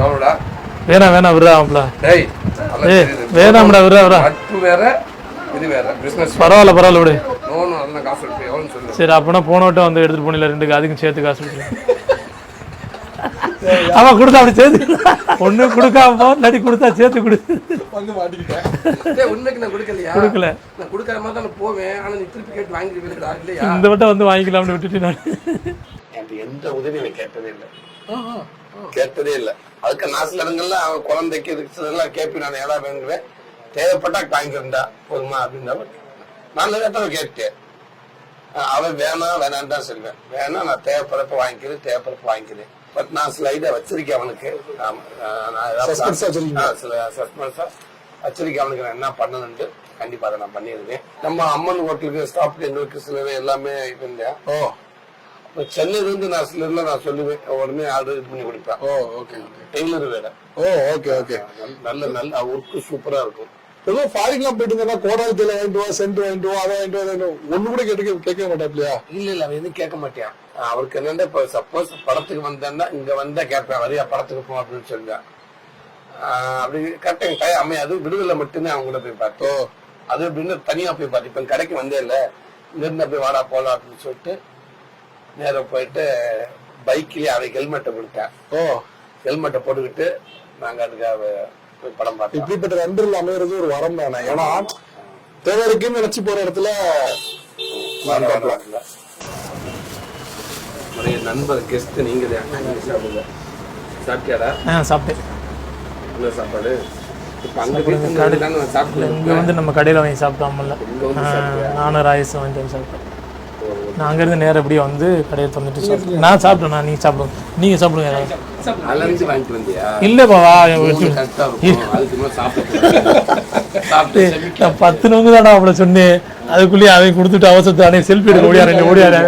எவ்வளோடா? வேணாம் விடுறாப்ல. டேய் வேணாம்டா விடுறா. நட்பு வேற, இது வேற. பிசினஸ் பரவாயில்ல விடு. அதெல்லாம் காசு இருக்கு. எவ்வளோன்னு சொல்லு. சரி அப்போனா போன வட்டம் வந்து எடுத்துட்டு போனில 2 அதுக்கும் சேர்த்து காசு கொடுத்து. அவன் கொடுத்தா அப்படி சேர்த்து ஒண்ணு கொடுக்காம போ, நடி கொடுத்தா சேர்த்து கொடு. வந்து மாட்டிக்கிட்டேன். உண்மைக்கு நான் கொடுக்கலையா? கொடுக்கல. நான் கொடுக்காத மாதிரி தான் போவேன். ஆனா நீ திருப்பி கேட்டு வாங்கிடுவீங்களா? இல்லையா? இந்த வட்டம் வந்து வாங்கிக்கலாம்னு விட்டுட்டு நான் எந்த உதவியும் எனக்கு கேட்டதே இல்லை. அதுக்கு நான் சில இடங்கள்ல அவன் குழந்தைக்கு இதுக்கு கேட்பி நான் ஏதாவது வேணுவேன். தேவைப்பட்டா வாங்கிருந்தா போதுமா அப்படின்னா நான் நிறைய கேட்டேன். அவன் வேணான்னு தான் சொல்லுவேன். வேணா நான் தேவைப்படப்ப வாங்கிக்கிறேன். பட் நான் சில ஐடியா வச்சிருக்கேன் அவனுக்கு. சில சஸ்பென்ஸா வச்சிருக்கேன் அவனுக்கு. நான் என்ன பண்ணணும்ட்டு கண்டிப்பா அதை நான் பண்ணிருக்கேன். நம்ம அம்மன் ஹோட்டலுக்கு ஸ்டாப் எங்களுக்கு சில எல்லாமே இருந்தேன். சென்னையில இருந்து நான் சிலர்ல நான் சொல்லுவேன். உடனே ஆர்டர் பண்ணி கொடுப்பேன். டெய்லர் வேலை. நல்ல ஒர்க்கு சூப்பரா இருக்கும். ஏதோ ஃபாரின்லாம் போயிட்டு இருந்தா கோடாலத்தில வாங்கிட்டு வா, சென்ட் வாங்கிட்டு வா, அதை வாங்கிட்டு வா, ஒண்ணு கூட கேட்க மாட்டாப்லையா? இல்ல அவன் எதுவும் கேட்க மாட்டான். அவருக்கு என்னன்னா இப்ப சப்போஸ் படத்துக்கு வந்தேன்னா இங்க வந்தா கேட்பேன். வரையா படத்துக்கு போ அப்படின்னு சொல்லுவேன். அப்படி கரெக்டா அம்மையா அது விடுதலை மட்டும்தான் அவங்க கூட போய் பார்த்தோம். அது அப்படின்னு தனியா போய் பார்த்து இப்ப கடைக்கு வந்தே இல்ல, இங்க இருந்து போய் வாடா போலாம் அப்படின்னு சொல்லிட்டு நேரம் போயிட்டு பைக்லயே அவன் ஹெல்மெட்டை கொடுத்தேன். ஹெல்மெட்டை போட்டுக்கிட்டு நாங்க அதுக்காக படம் பார்த்தோம். இப்படிப்பட்ட நண்பர்கள் அமைகிறது ஒரு வரம் தானே. ஏன்னா தேவைக்குன்னு நினைச்சு போற இடத்துல நண்பர் கெஸ்ட் நீங்க சாப்பிடுங்க. சாப்பிட்டியாடா? சாப்பிட்டேன். என்ன சாப்பாடு? இங்க வந்து நம்ம கடையில வாங்கி சாப்பிட்டோம்ல. நானும் ராயசம் வாங்கி சாப்பிட்டேன். நான் அங்கேருந்து நேரம் அப்படியே வந்து கடையை திறந்துட்டு சாப்பிட்டேன். நான் சாப்பிட்டேன். நீங்க சாப்பிடுங்க. நீங்க சாப்பிடுங்க. இல்லப்பா 10 நோங்கு தானே அவளை சொன்னேன். அதுக்குள்ளேயே அவன் கொடுத்துட்டு அவசரத்தானே செல்ஃபி எடுக்க ஓடியாரு.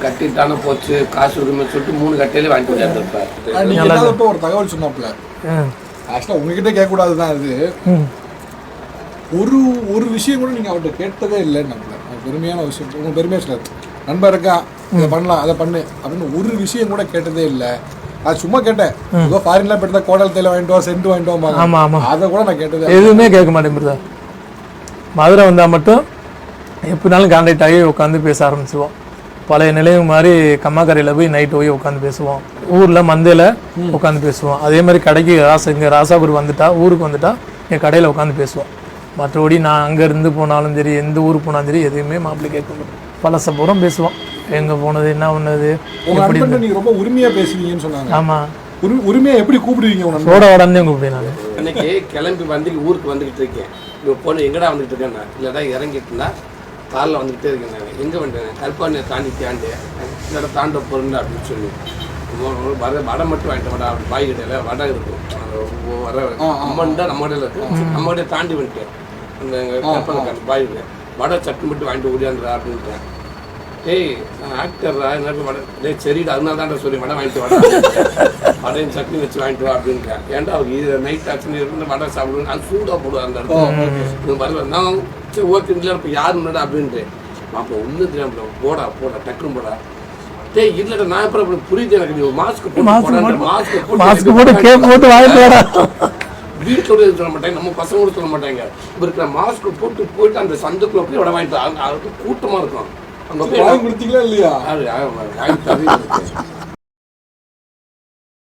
கட்டிட்டான போச்சு காசு இருக்குன்னு சொல்லிட்டு 3 கட்டையில வாங்கிட்டு ஒரு தகவல் சொன்னாப்ல. ஆக்சுவலா உங்ககிட்ட கேட்க கூடாதுதான் இது. ஒரு விஷயம் கூட நீங்க அவர்கிட்ட கேட்டதே இல்லைன்னு பெருமையான விஷயம். உங்க பெருமையா சொல்லாது. நண்பர் இருக்கா, இதை பண்ணலாம் அதை பண்ணு அப்படின்னு ஒரு விஷயம் கூட கேட்டதே இல்லை. நான் சும்மா கேட்டேன். ஏதோ ஃபாரின்லாம் போயிட்டு கோடல் தேயிலை வாங்கிட்டு வா, சென்ட் வாங்கிட்டு வா. ஆமா ஆமா, அதை கூட நான் கேட்டது எதுவுமே கேட்க மாட்டேன் பிரதர். மதுரை வந்தா மட்டும் எப்படினாலும் கான்டாக்ட் ஆகி உட்காந்து பேச ஆரம்பிச்சுவோம். பழைய நிலையம் மாதிரி கம்மாக்கரையில் போய் நைட்டு போய் உட்காந்து பேசுவோம். ஊரில் மந்தையில் உட்காந்து பேசுவோம். அதே மாதிரி கடைக்கு இங்கே ராசாபுரம் வந்துட்டா, ஊருக்கு வந்துட்டா என் கடையில் உட்காந்து பேசுவோம். மற்றபடி நான் அங்கேருந்து போனாலும் சரி, எந்த ஊருக்கு போனாலும் சரி, எதுவுமே மாப்பிள்ளை கேட்க மாட்டோம். பழசப்புறம் பேசுவோம். எங்கே போனது, என்ன பண்ணது. நீங்கள் ரொம்ப உரிமையாக பேசுவீங்கன்னு சொன்னாங்க. ஆமாம், உரிமையாக எப்படி கூப்பிடுவீங்க? சோட உடனே கூப்பிடுவேன் நான். அன்னைக்கு கிளம்பி வந்து ஊருக்கு வந்துக்கிட்டு இருக்கேன். இப்போ பொண்ணு எங்கடா வந்துட்டு இருக்கேன் நான். இல்லைடா இறங்கிட்டு இருந்தா காரில் வந்துகிட்டே இருக்கேன். நான் எங்கே வந்துட்டேன், கற்பாண்டியை தாண்டி இல்லைடா தாண்ட போறேன் அப்படின்னு சொல்லி வடை மட்டும் வாங்கிட்டு வடை. அப்படி பாய் கடையில் வடை இருக்கும். வர அம்மன் தான் நம்ம கடையில் இருக்கு. நம்ம கடையை தாண்டி வந்துட்டேன். அந்த கற்பனை பாய் வடை சட்னி மட்டும் வாங்கிட்டு ஓடியாந்துடா அப்படின்ட்டேன். ஏய் நான் ஆக்டர்ரா, என்ன வடை. டேய் சரிடா, அதனால தான் சொல்லி வடை வாங்கிட்டு வடை வடையும் சட்னி வச்சு வாங்கிட்டு வா அப்படின்ட்டேன். ஏன்டா அவருக்கு நைட் ஆக்சுவலி இருந்து வடை சாப்பிடுவேன். அது சூடாக போடுவேன் அந்த இடத்துல. வரல நான் சரி ஓகே இல்லை இப்போ யாரு முன்னாடி அப்படின்ட்டு அப்போ ஒன்றும் தெரியாம போடா டக்குன்னு போடா. டேய் இல்லடா நான் அப்புறம் புரியுது எனக்கு. நீ மாஸ்க் போட்டு வீட்டோட சொல்ல மாட்டாங்க, நம்ம பசங்களோட சொல்ல மாட்டாங்க. இப்போ இருக்கிற மாஸ்க் போட்டு அந்த சந்துக்குள்ள போய் விட வாங்கிட்டு அது கூட்டமா இருக்கும். அங்க போய் கொடுத்தீங்களா இல்லையா? வாங்கி